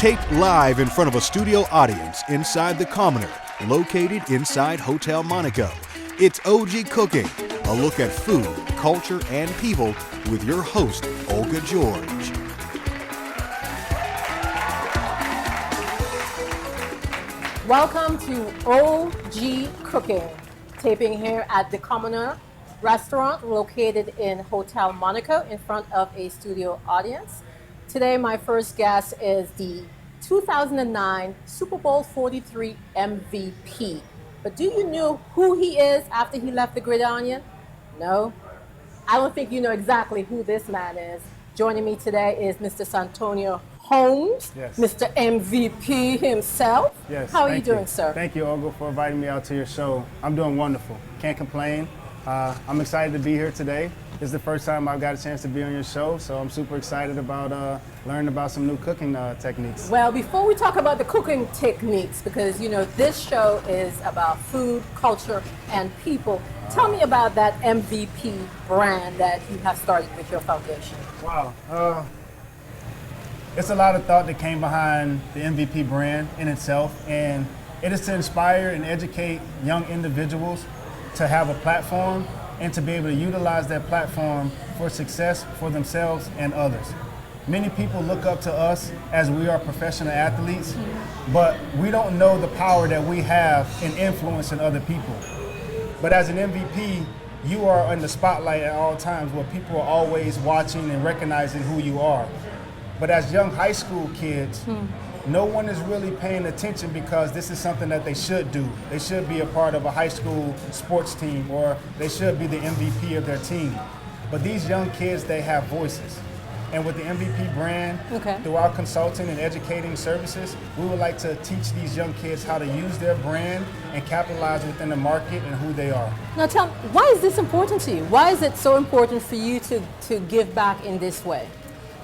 Taped live in front of a studio audience inside the Commoner, located inside Hotel Monaco. It's OG Cooking, a look at food, culture, and people with your host, Olga George. Welcome to OG Cooking, taping here at the Commoner restaurant located in Hotel Monaco in front of a studio audience. Today, my first guest is the 2009 Super Bowl 43 MVP. But do you know who he is after he left the gridiron? No? I don't think you know exactly who this man is. Joining me today is Mr. Santonio Holmes, yes. Mr. MVP himself. Yes. How are you doing, sir? Thank you, Olga, for inviting me out to your show. I'm doing wonderful. Can't complain. I'm excited to be here today. This is the first time I've got a chance to be on your show, so I'm super excited about learning about some new cooking techniques. Well, before we talk about the cooking techniques, because you know this show is about food, culture, and people, tell me about that MVP brand that you have started with your foundation. Wow. It's a lot of thought that came behind the MVP brand in itself, and it is to inspire and educate young individuals to have a platform and to be able to utilize that platform for success for themselves and others. Many people look up to us as we are professional athletes, but we don't know the power that we have in influencing other people. But as an MVP, you are in the spotlight at all times where people are always watching and recognizing who you are. But as young high school kids, no one is really paying attention because this is something that they should do. They should be a part of a high school sports team, or they should be the MVP of their team. But these young kids, they have voices. And with the MVP brand, through our consulting and educating services, we would like to teach these young kids how to use their brand and capitalize within the market and who they are. Now tell me, why is this important to you? Why is it so important for you to give back in this way?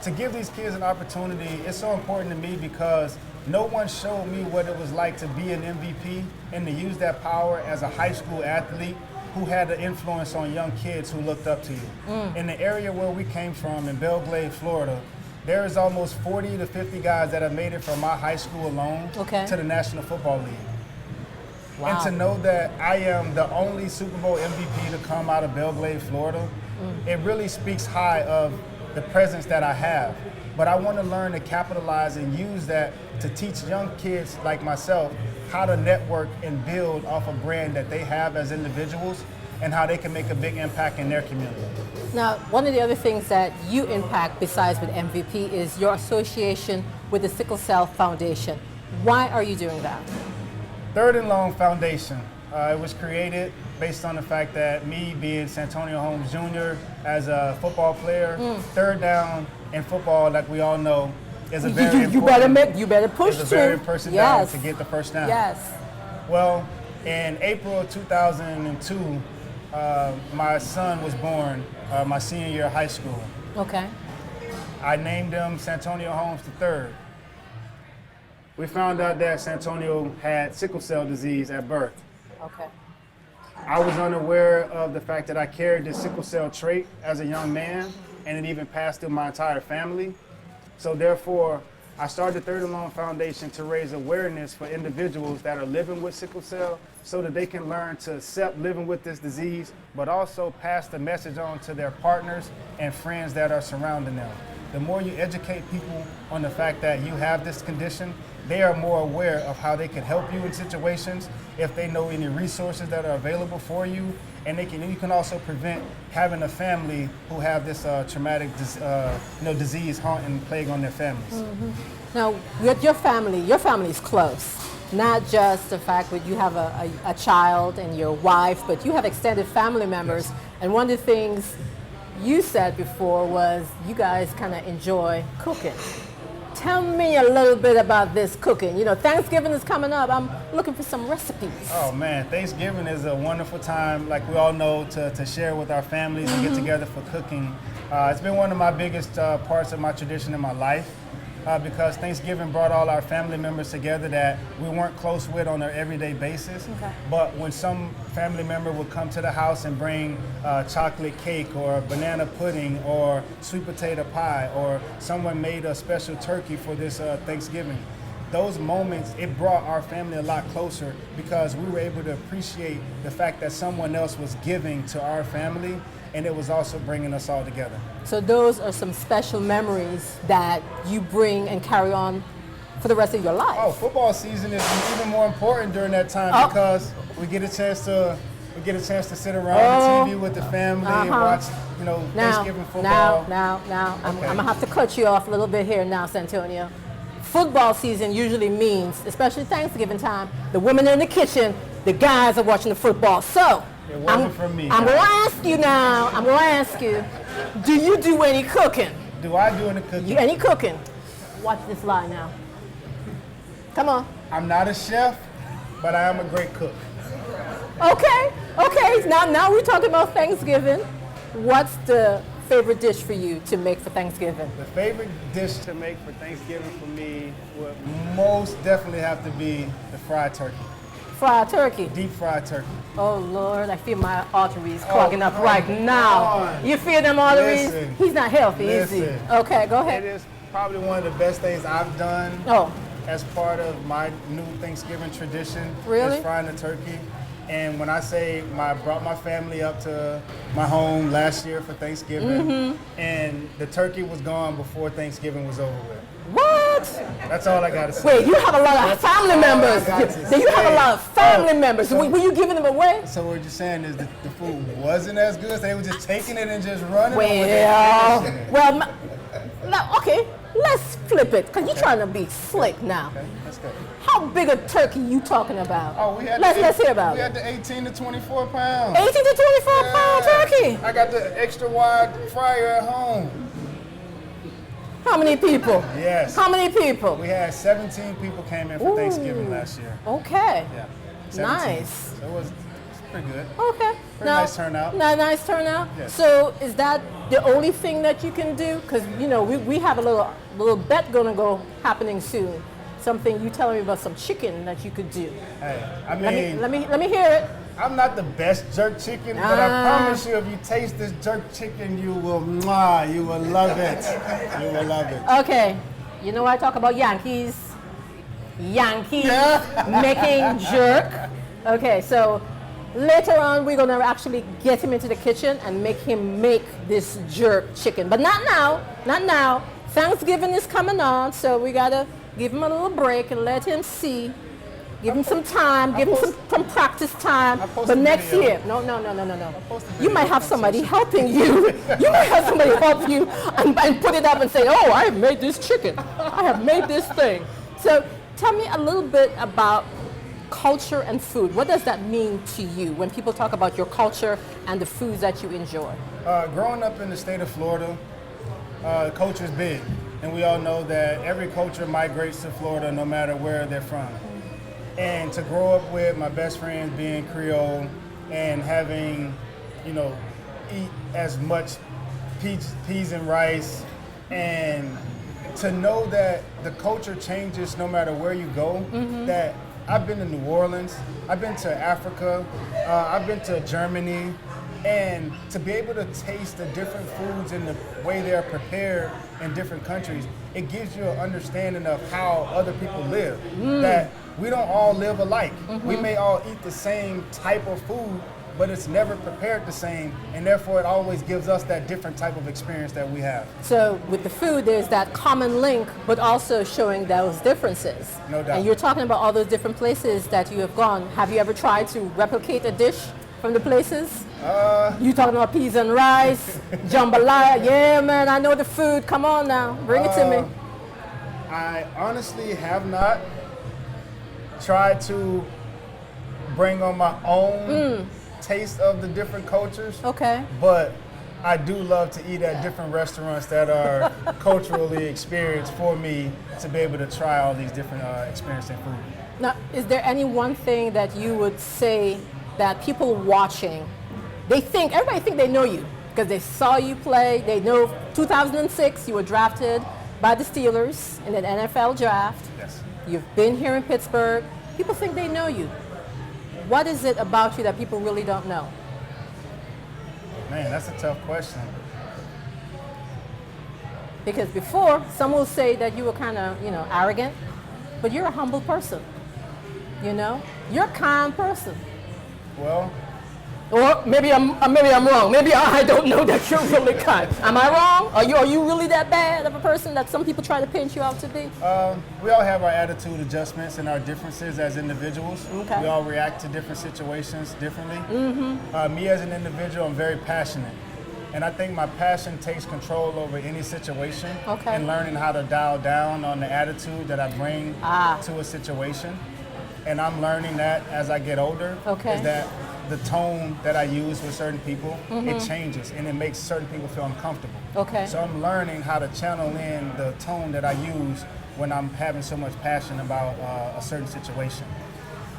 To give these kids an opportunity, it's so important to me because no one showed me what it was like to be an MVP and to use that power as a high school athlete who had an influence on young kids who looked up to you. In the area where we came from, in Belle Glade, Florida, there is almost 40 to 50 guys that have made it from my high school alone to the National Football League. Wow. And to know that I am the only Super Bowl MVP to come out of Belle Glade, Florida, it really speaks high of the presence that I have. But I want to learn to capitalize and use that to teach young kids like myself how to network and build off a brand that they have as individuals and how they can make a big impact in their community. Now, one of the other things that you impact besides with MVP is your association with the Sickle Cell Foundation. Why are you doing that? Third and Long Foundation. It was created based on the fact that me being Santonio Holmes Jr. as a football player, third down in football, like we all know, is a very important. You better push is a very important down to get the first down. Yes. Well, in April of 2002, my son was born, my senior year of high school. Okay. I named him Santonio Holmes III. We found out that Santonio had sickle cell disease at birth. Okay. I was unaware of the fact that I carried the sickle cell trait as a young man, and it even passed through my entire family. So therefore, I started the Third and Long Foundation to raise awareness for individuals that are living with sickle cell so that they can learn to accept living with this disease, but also pass the message on to their partners and friends that are surrounding them. The more you educate people on the fact that you have this condition, they are more aware of how they can help you in situations, if they know any resources that are available for you, and you can also prevent having a family who have this traumatic disease haunting and plague on their families. Now, with your family is close. Not just the fact that you have a child and your wife, but you have extended family members. Yes. And one of the things you said before was you guys kind of enjoy cooking. Tell me a little bit about this cooking. You know, Thanksgiving is coming up. I'm looking for some recipes. Oh man, Thanksgiving is a wonderful time, like we all know, to share with our families and get together for cooking. It's been one of my biggest parts of my tradition in my life. because Thanksgiving brought all our family members together that we weren't close with on an everyday basis. Okay. But when some family member would come to the house and bring chocolate cake or banana pudding or sweet potato pie, or someone made a special turkey for this Thanksgiving, those moments, it brought our family a lot closer because we were able to appreciate the fact that someone else was giving to our family, and it was also bringing us all together. So those are some special memories that you bring and carry on for the rest of your life. Oh, football season is even more important during that time because we get a chance to sit around the TV with the family and watch, Thanksgiving football. Now, I'm gonna have to cut you off a little bit here now, Santonio. Football season usually means, especially Thanksgiving time, the women are in the kitchen, the guys are watching the football. So, it wasn't for me. I'm gonna ask you now, do you do any cooking? Do I do any cooking? Any cooking? Watch this lie now. Come on. I'm not a chef, but I am a great cook. Okay. Now we're talking about Thanksgiving. What's the favorite dish for you to make for Thanksgiving? The favorite dish to make for Thanksgiving for me would most definitely have to be the fried turkey. Fried turkey? Deep fried turkey. Oh Lord, I feel my arteries clogging up right now. You feel them arteries? Listen, He's not healthy, is he? Okay, go ahead. It is probably one of the best things I've done as part of my new Thanksgiving tradition. Really? Is frying the turkey. And when I say I brought my family up to my home last year for Thanksgiving, and the turkey was gone before Thanksgiving was over with. What? That's all I gotta say. Wait, you have a lot of family members. You have a lot of family members. So, were you giving them away? So what you're saying is that the food wasn't as good, so they were just taking it and just running? Okay, let's flip it, because you're trying to be slick now. Okay, let's go. How big a turkey you talking about? Oh, let's hear about it. We had the 18 to 24 pounds. 18 to 24 pound turkey? I got the extra wide fryer at home. How many people? Yes. How many people? We had 17 people came in for Thanksgiving last year. Okay. Yeah. 17. Nice. So it was pretty good. Okay. Nice turnout. Nice turnout. Yes. So is that the only thing that you can do? Because we have a little bet gonna go happening soon. Something you telling me about some chicken that you could do. Hey, I mean, let me hear it. I'm not the best jerk chicken, but I promise you, if you taste this jerk chicken, you will love it. You will love it. Okay. You know I talk about Yankees making jerk. Okay, so later on we're gonna actually get him into the kitchen and make him make this jerk chicken. But not now. Thanksgiving is coming on, so we gotta give him a little break and let him see. Give him some time, give him some practice time. But next year, no. You might have somebody helping you. You might have somebody help you and put it up and say, oh, I have made this chicken. I have made this thing. So tell me a little bit about culture and food. What does that mean to you when people talk about your culture and the foods that you enjoy? Growing up in the state of Florida, culture is big. And we all know that every culture migrates to Florida no matter where they're from. And to grow up with my best friends being Creole and having, eat as much peas and rice, and to know that the culture changes no matter where you go, that I've been to New Orleans, I've been to Africa, I've been to Germany, and to be able to taste the different foods and the way they're prepared in different countries, it gives you an understanding of how other people live. That we don't all live alike. We may all eat the same type of food, but it's never prepared the same, and therefore it always gives us that different type of experience that we have. So with the food, there's that common link, but also showing those differences. No doubt. And you're talking about all those different places that you have gone. Have you ever tried to replicate a dish from the places? You talking about peas and rice, jambalaya? Yeah, man, I know the food. Come on now, bring it to me. I honestly have not tried to bring on my own taste of the different cultures. Okay. But I do love to eat at different restaurants that are culturally experienced for me to be able to try all these different experiences in food. Now, is there any one thing that you would say that people watching, everybody think they know you because they saw you play, they know 2006 you were drafted by the Steelers in an NFL draft. Yes. You've been here in Pittsburgh. People think they know you. What is it about you that people really don't know? Man, that's a tough question. Because before, some will say that you were kind of, arrogant, but you're a humble person. You're a kind person. Well, or maybe I'm wrong. Maybe I don't know that you're really kind. Am I wrong? Are you really that bad of a person that some people try to paint you out to be? We all have our attitude adjustments and our differences as individuals. Okay. We all react to different situations differently. Me as an individual, I'm very passionate. And I think my passion takes control over any situation. Okay. And learning how to dial down on the attitude that I bring to a situation. And I'm learning that as I get older. Okay. Is that the tone that I use with certain people, it changes and it makes certain people feel uncomfortable. Okay. So I'm learning how to channel in the tone that I use when I'm having so much passion about a certain situation.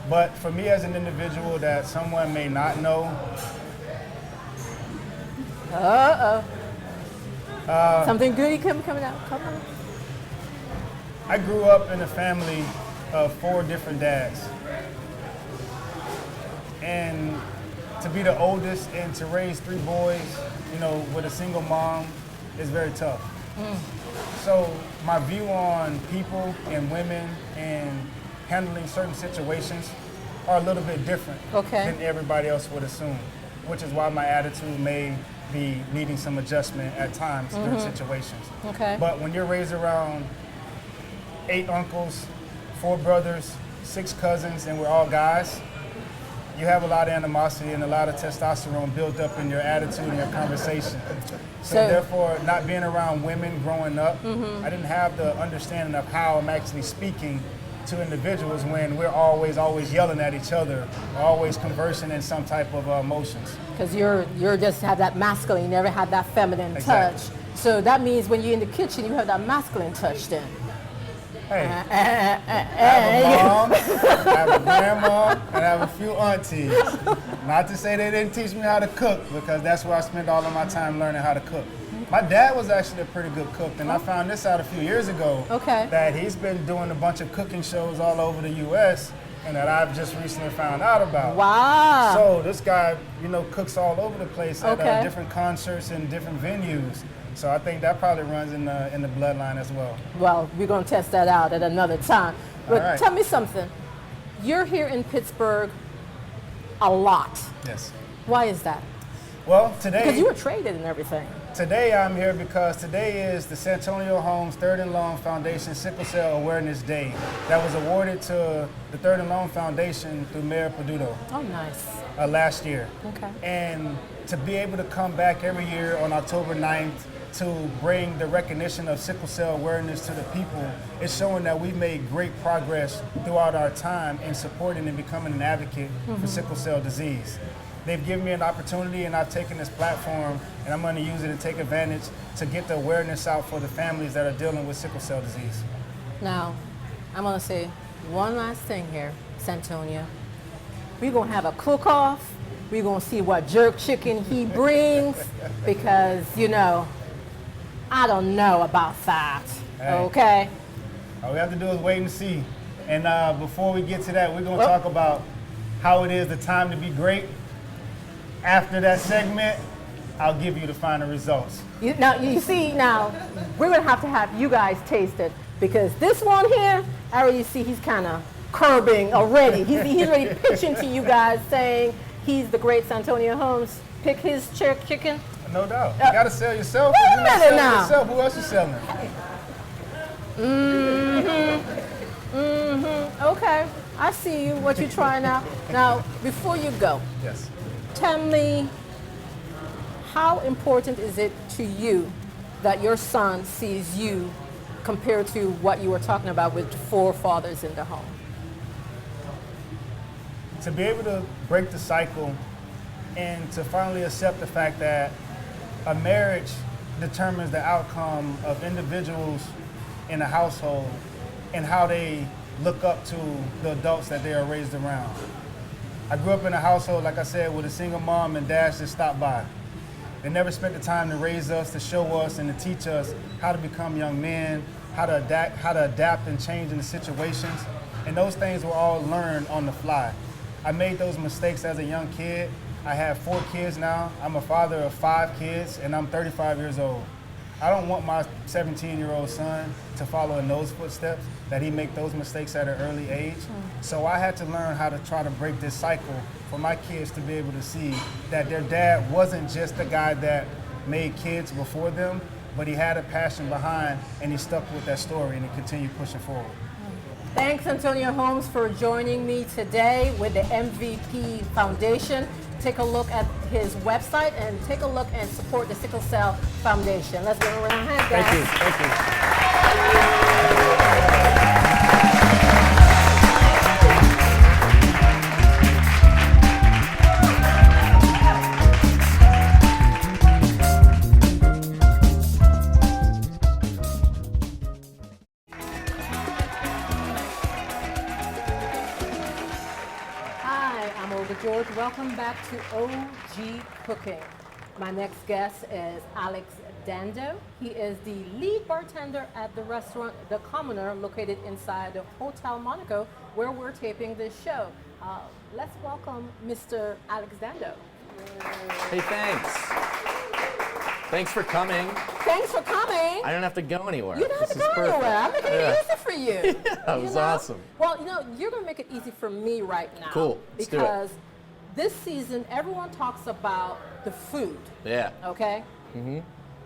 But for me as an individual that someone may not know, something goody coming out. Come on. I grew up in a family of 4 different dads. And to be the oldest and to raise 3 boys, with a single mom is very tough. So my view on people and women and handling certain situations are a little bit different than everybody else would assume, which is why my attitude may be needing some adjustment at times during situations. Okay. But when you're raised around 8 uncles, 4 brothers, 6 cousins, and we're all guys, you have a lot of animosity and a lot of testosterone built up in your attitude and your conversation. So therefore, not being around women growing up, I didn't have the understanding of how I'm actually speaking to individuals when we're always yelling at each other, always conversing in some type of emotions. Because you're just have that masculine, you never had that feminine Exactly. touch. So that means when you're in the kitchen, you have that masculine touch then. Hey, I have a mom, I have a grandma, and I have a few aunties. Not to say they didn't teach me how to cook, because that's where I spent all of my time learning how to cook. My dad was actually a pretty good cook, and I found this out a few years ago, that he's been doing a bunch of cooking shows all over the U.S., and that I've just recently found out about. Wow. So this guy, cooks all over the place at different concerts and different venues. So I think that probably runs in the bloodline as well. Well, we're going to test that out at another time. But right. Tell me something. You're here in Pittsburgh a lot. Yes. Why is that? Well, today... Because you were traded and everything. Today I'm here because today is the Santonio Holmes Third and Long Foundation Sickle Cell Awareness Day that was awarded to the Third and Long Foundation through Mayor Peduto. Oh, nice. Last year. Okay. And to be able to come back every year on October 9th to bring the recognition of sickle cell awareness to the people is showing that we've made great progress throughout our time in supporting and becoming an advocate for sickle cell disease. They've given me an opportunity, and I've taken this platform and I'm going to use it to take advantage to get the awareness out for the families that are dealing with sickle cell disease. Now, I'm going to say one last thing here, Santonio. We're going to have a cook-off. We're going to see what jerk chicken he brings because, I don't know about that, okay? All we have to do is wait and see. And before we get to that, we're going to talk about how it is the time to be great. After that segment, I'll give you the final results. Now, we're going to have you guys taste it because this one here, I already see he's kind of curbing already. He's already pitching to you guys saying he's the great Santonio Holmes. Pick his jerk chicken. No doubt. You got to sell yourself. Wait a minute now. Yourself. Who else you selling? Okay. I see you, what you're trying out. Now, before you go, yes. Tell me, how important is it to you that your son sees you compared to what you were talking about with 4 fathers in the home? To be able to break the cycle and to finally accept the fact that a marriage determines the outcome of individuals in a household and how they look up to the adults that they are raised around. I grew up in a household, like I said, with a single mom and dads that stopped by. They never spent the time to raise us, to show us, and to teach us how to become young men, how to adapt and change in the situations. And those things were all learned on the fly. I made those mistakes as a young kid. I have 4 kids now. I'm a father of 5 kids, and I'm 35 years old. I don't want my 17-year-old son to follow in those footsteps, that he make those mistakes at an early age. So I had to learn how to try to break this cycle for my kids to be able to see that their dad wasn't just the guy that made kids before them, but he had a passion behind, and he stuck with that story, and he continued pushing forward. Thanks, Santonio Holmes, for joining me today with the MVP Foundation. Take a look at his website and take a look and support the Sickle Cell Foundation. Let's give him a round of hands, guys. Thank you. Thank you. Hi, I'm Olga George. Welcome back to OG Cooking. My next guest is Alex Dando. He is the lead bartender at the restaurant The Commoner, located inside of Hotel Monaco, where we're taping this show. Let's welcome Mr. Alex Dando. Hey, thanks. Thanks for coming. Thanks for coming. I don't have to go anywhere. You don't have to This is go perfect. anywhere. I'm making it easy for you. That was awesome. Well, you're going to make it easy for me right now. Cool. Let's do it. Because this season, everyone talks about the food. Yeah. Okay? Mm-hmm.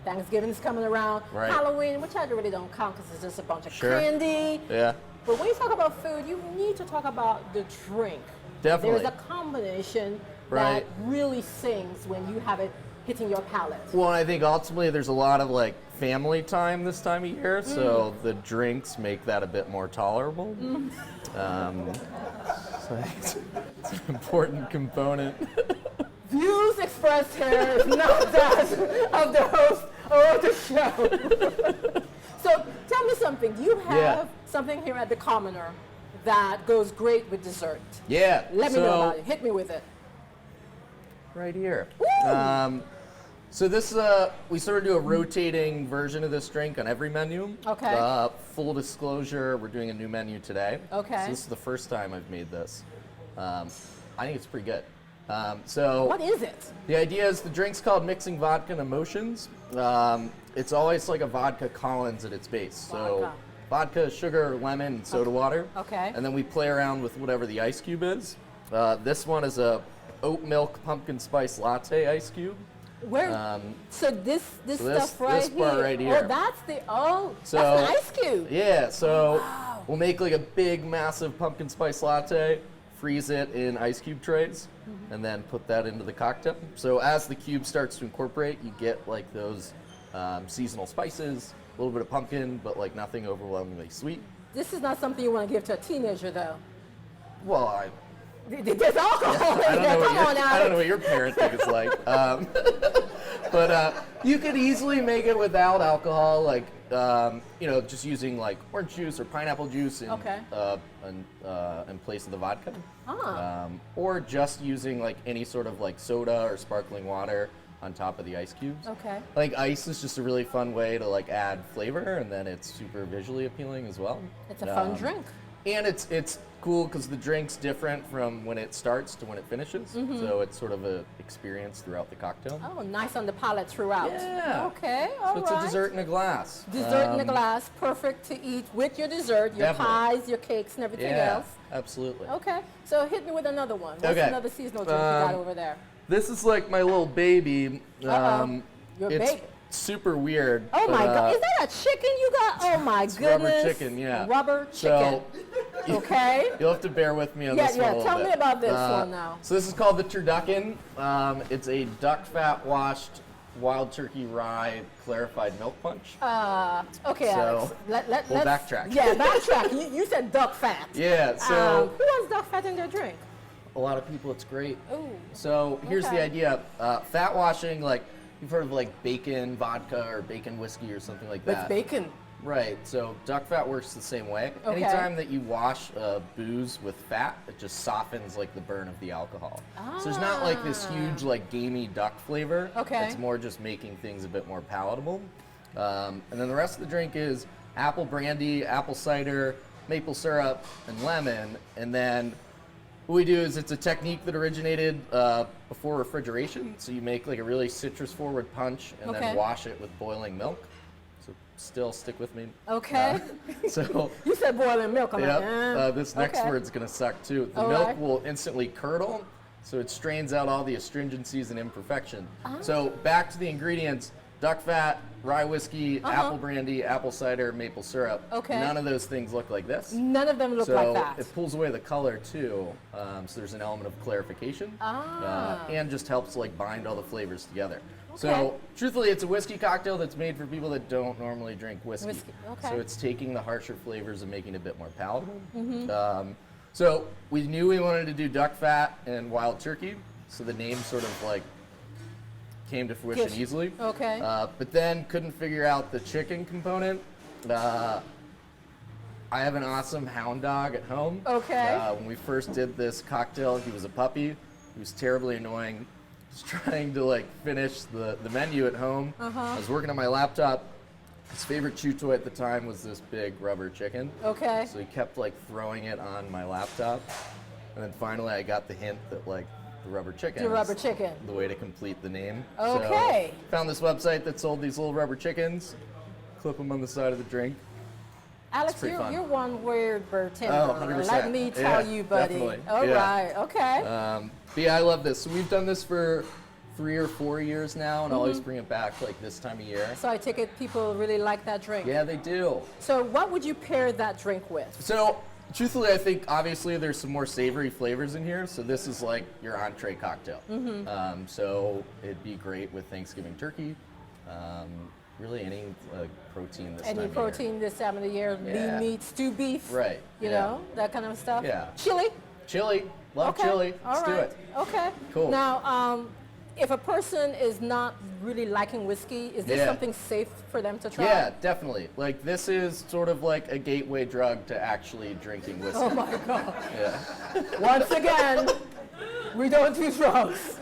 Thanksgiving is coming around. Right. Halloween, which I really don't count because it's just a bunch of Sure. candy. Yeah. But when you talk about food, you need to talk about the drink. Definitely. There's a combination Right. that really sings when you have it hitting your palate. Well, I think ultimately there's a lot of like family time this time of year, so the drinks make that a bit more tolerable. So it's an important component. Views expressed here is not that of the host of the show. So tell me something. You have something here at the Commoner that goes great with dessert. Yeah. Let me know about it. Hit me with it. Right here. Woo! So this, we sort of do a rotating version of this drink on every menu. Okay. Full disclosure, we're doing a new menu today. Okay. So this is the first time I've made this. I think it's pretty good. So What is it? the idea is the drink's called Mixing Vodka and Emotions. It's always like a vodka Collins at its base. So vodka, sugar, lemon, and soda water. Okay. And then we play around with whatever the ice cube is. This one is a oat milk pumpkin spice latte ice cube. Where? So this stuff right this part here. right here. Oh, that's that's So an ice cube. yeah, so we'll make like a big, massive pumpkin spice latte, freeze it in ice cube trays, and then put that into the cocktail. So as the cube starts to incorporate, you get like those seasonal spices, a little bit of pumpkin, but like nothing overwhelmingly sweet. This is not something you want to give to a teenager, though. Well, There's alcohol in I don't there. know Come on, I don't Alex. know what your parenting is like. But you could easily make it without alcohol, like just using like orange juice or pineapple juice in place of the vodka, or just using like any sort of like soda or sparkling water on top of the ice cubes. Okay. I think ice is just a really fun way to like add flavor, and then it's super visually appealing as well. It's a fun drink. And it's cool because the drink's different from when it starts to when it finishes. So it's sort of an experience throughout the cocktail. Oh, nice on the palate throughout. Yeah. Okay, all So right. it's a dessert in a glass. Dessert in a glass, perfect to eat with your dessert, your Definitely. pies, your cakes, and everything Yeah, else. absolutely. Okay, so hit me with another one. What's Okay. another seasonal drink you got over there? This is like my little baby. Your it's baby. super weird. Oh but, my God, is that a chicken you got? Oh my it's goodness. rubber chicken, yeah. Rubber chicken. So Okay. you'll have to bear with me on Yeah, this one a little tell bit. me about this one now. So this is called the turducken. It's a duck fat washed wild turkey rye clarified milk punch. Okay, So, Alex. we'll let's backtrack. Yeah, backtrack. You said duck fat. Yeah, so Who has duck fat in their drink? a lot of people, it's great. Ooh. So here's Okay. the idea. Fat washing, like you've heard of like bacon vodka or bacon whiskey or something like With that. bacon. Right, so duck fat works the same way. Okay. Anytime that you wash booze with fat, it just softens like the burn of the alcohol. So there's not like this huge like gamey duck flavor. Okay. It's more just making things a bit more palatable. And then the rest of the drink is apple brandy, apple cider, maple syrup, and lemon. And then what we do is it's a technique that originated before refrigeration. So you make like a really citrus forward punch and Okay. then wash it with boiling milk. So still stick with me. Okay. So You said boiling milk. I'm yep, like, this next okay. word's gonna suck too. The All milk right. will instantly curdle, so it strains out all the astringencies and imperfection. So back to the ingredients: duck fat, rye whiskey, apple brandy, apple cider, maple syrup. Okay. None of those things look like this. None of them look So like that. it pulls away the color too. So there's an element of clarification, and just helps like bind all the flavors together. Okay. So truthfully, it's a whiskey cocktail that's made for people that don't normally drink whiskey. Okay. So it's taking the harsher flavors and making it a bit more palatable. Mm-hmm. So we knew we wanted to do duck fat and wild turkey, so the name sort of like came to fruition Yes. easily. Okay. But then couldn't figure out the chicken component. I have an awesome hound dog at home. Okay. When we first did this cocktail, he was a puppy. He was terribly annoying. Just trying to like finish the menu at home. I was working on my laptop. His favorite chew toy at the time was this big rubber chicken. Okay. So he kept like throwing it on my laptop. And then finally I got the hint that like the rubber chicken The is rubber chicken. the way to complete the name. Okay. So found this website that sold these little rubber chickens. Clip them on the side of the drink. Alex, pretty fun. you're one weird bartender. Oh, 100%. Let me tell Yeah, you, buddy. definitely. All Yeah. right. Okay. But yeah, I love this. So we've done this for 3 or 4 years now, and I always bring it back like this time of year. So I take it people really like that drink. Yeah, they do. So what would you pair that drink with? So truthfully, I think obviously there's some more savory flavors in here. So this is like your entree cocktail. So it'd be great with Thanksgiving turkey. Really any protein this time Any of protein this time of the year, Yeah. lean meat, stew beef, Right, you yeah. know, that kind of stuff. Yeah. Chili. year. Chili. Love Okay. chili. All Let's do right. it. Okay. Cool. Now, if a person is not really liking whiskey, is this Yeah. something safe for them to try? Yeah, definitely. Like this is sort of like a gateway drug to actually drinking whiskey. Oh my God. Yeah. Once again, we don't do drugs,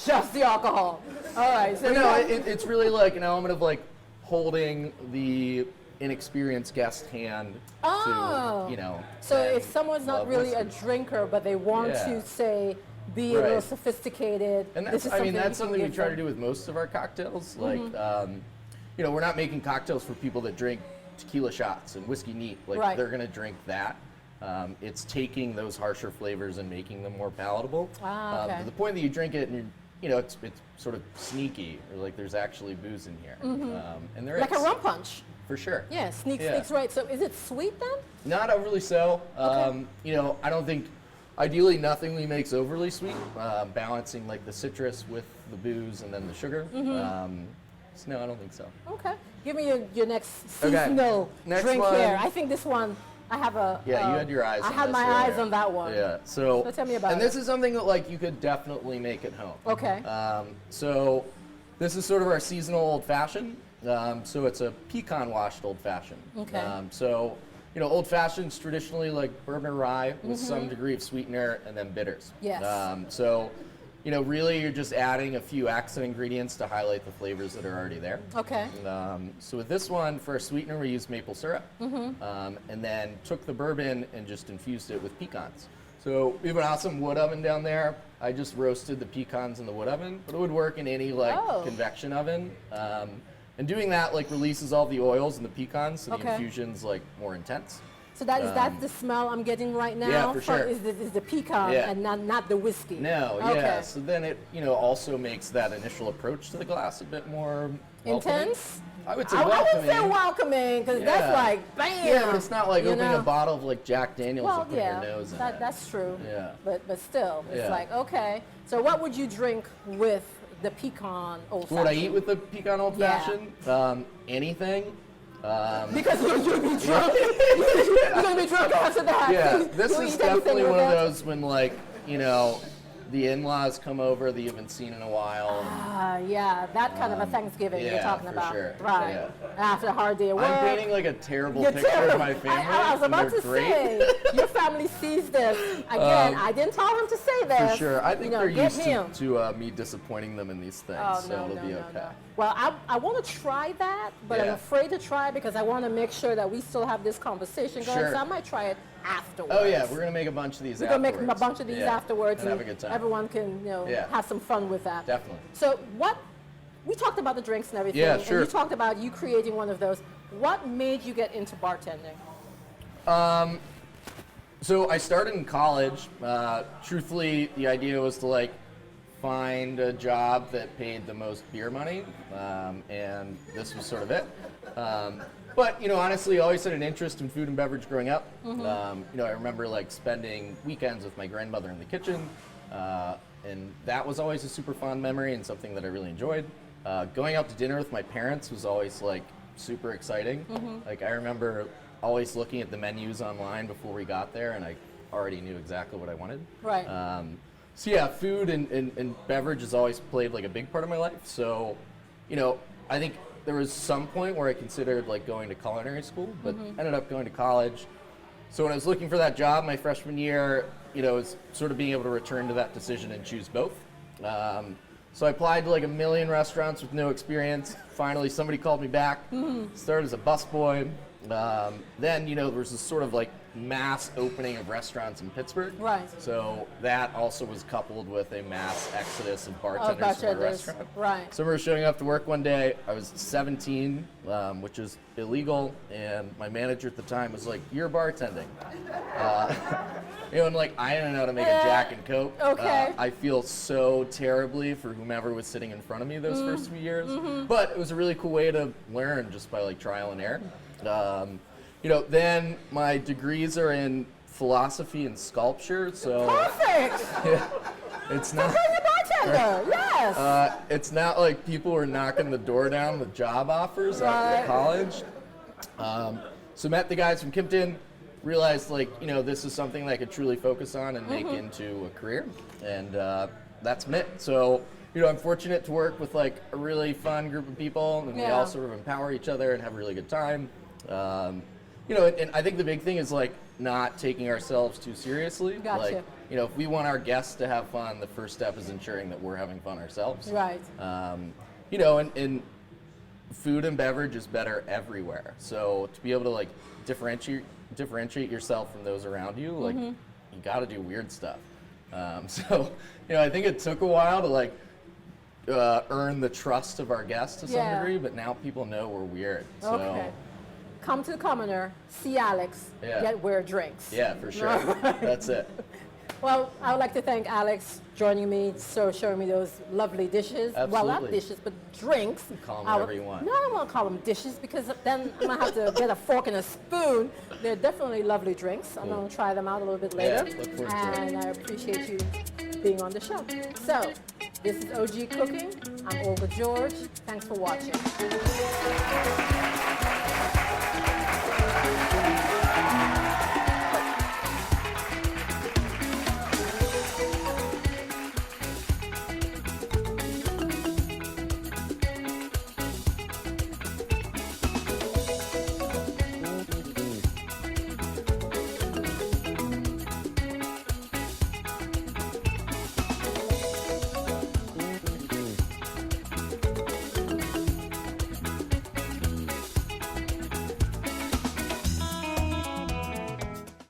just the alcohol. All right. So But you no, have- it's really like an element of like holding the inexperienced guest hand Oh. to, you know. So then if someone's not love really a whiskey. drinker, but they want Yeah. to say be a little Right. sophisticated, And this that's, is I mean, you that's can something we give try to them. do with most of our cocktails. Like, you know, we're not making cocktails for people that drink tequila shots and whiskey neat. Like, Right. they're going to drink that. It's taking those harsher flavors and making them more palatable. Ah, okay. To the point that you drink it and you know, it's sort of sneaky, or like there's actually booze in here. And there Like is. a rum punch. For sure. Yeah, sneaks Yeah. right. So is it sweet then? Not overly so. You know, I don't think, ideally nothing we make's overly sweet, balancing like the citrus with the booze and then the sugar. So no, I don't think so. Okay. Give me your next Okay. seasonal Next drink one. here. I think this one, I have a. Yeah, you had your eyes I on had this my earlier. eyes on that one. Yeah, so. So tell me about And it. this is something that like you could definitely make at home. Okay. So this is sort of our seasonal old fashioned. So it's a pecan washed old fashioned. Okay. So, you know, old fashions traditionally like bourbon or rye with Mm-hmm. some degree of sweetener and then bitters. Yes. So, you know, really you're just adding a few accent ingredients to highlight the flavors that are already there. Okay. So with this one, for a sweetener, we used maple syrup, and then took the bourbon and just infused it with pecans. So we have an awesome wood oven down there. I just roasted the pecans in the wood oven, but it would work in any like Oh. convection oven. And doing that like releases all the oils in the pecans, so Okay. the infusion's like more intense. So is that the smell I'm getting right now? Yeah, for sure. Is the pecan Yeah. and not the whiskey? No, Okay. yeah. So then it, you know, also makes that initial approach to the glass a bit more welcoming. Intense? I would say I welcoming. would say welcoming because that's Yeah. like bam. Yeah, but it's not like you opening know? a bottle of like Jack Daniels Well, and putting your nose in it. that's true. Yeah. But still, it's Yeah. like okay. So what would you drink with the pecan old fashioned? What I eat with the pecan old Yeah. fashioned? Anything. Because you're gonna be drunk. You're gonna be drunk after that. Yeah, So this you'll is eat anything definitely with one of it. those when like, you know, the in-laws come over that you haven't seen in a while. Yeah, that kind of a Thanksgiving you're talking for about. Sure. Right. Yeah. After a hard day of work. I'm painting like a terrible You're picture terrible. of my family. I was about to say, your family sees this. Again, I didn't tell him to say this. For sure. I think they're get used him. to me disappointing them in these things, Oh, so it'll be okay. No. Well, I want to try that, but I'm Yeah. afraid to try because I want to make sure that we still have this conversation going. Sure. So I might try it afterwards. Oh yeah, we're gonna make a bunch of these We're afterwards. gonna make a bunch of these afterwards, and have a good time. everyone can have some fun with that. Definitely. So we talked about the drinks and everything, Yeah, sure. and you talked about you creating one of those. What made you get into bartending? So I started in college. Truthfully, the idea was to like find a job that paid the most beer money, and this was sort of it. But honestly, I always had an interest in food and beverage growing up. I remember like spending weekends with my grandmother in the kitchen, and that was always a super fond memory and something that I really enjoyed. Going out to dinner with my parents was always like super exciting. Like I remember always looking at the menus online before we got there, and I already knew exactly what I wanted. Right. So yeah, food and beverage has always played like a big part of my life. So, I think there was some point where I considered like going to culinary school, but ended up going to college. So when I was looking for that job my freshman year, it was sort of being able to return to that decision and choose both. So I applied to like a million restaurants with no experience. Finally, somebody called me back. Started as a busboy. Then, there was this sort of like mass opening of restaurants in Pittsburgh. Right. So that also was coupled with a mass exodus of bartenders from the restaurant. Right. So we were showing up to work one day. I was 17, which is illegal, and my manager at the time was like, "You're bartending." And like I didn't know how to make a Jack and Coke. Okay. I feel so terribly for whomever was sitting in front of me those first few years, but it was a really cool way to learn just by like trial and error. Then my degrees are in philosophy and sculpture, so Perfect. it's not. Bartender. Yes. It's not like people were knocking the door down with job offers after college. So met the guys from Kimpton, realized like, this is something that I could truly focus on and make into a career. And that's it. So, I'm fortunate to work with like a really fun group of people, and we all sort of empower each other and have a really good time. And I think the big thing is like not taking ourselves too seriously. Gotcha. Like, if we want our guests to have fun, the first step is ensuring that we're having fun ourselves. Right. And food and beverage is better everywhere. So to be able to like differentiate yourself from those around you, like you got to do weird stuff. So I think it took a while to like earn the trust of our guests to some degree, but now people know we're weird. So, Okay. Come to the Commoner, see Alex, get weird drinks. Yeah, for sure. That's it. Well, I would like to thank Alex joining me, showing me those lovely dishes. Absolutely. Well, not dishes, but drinks. Call them whatever you want. No, I don't want to call them dishes because then I'm going to have to get a fork and a spoon. They're definitely lovely drinks. I'm going to try them out a little bit later. Yeah, look forward to it. And I appreciate you being on the show. So, this is OG Cooking. I'm Olga George. Thanks for watching.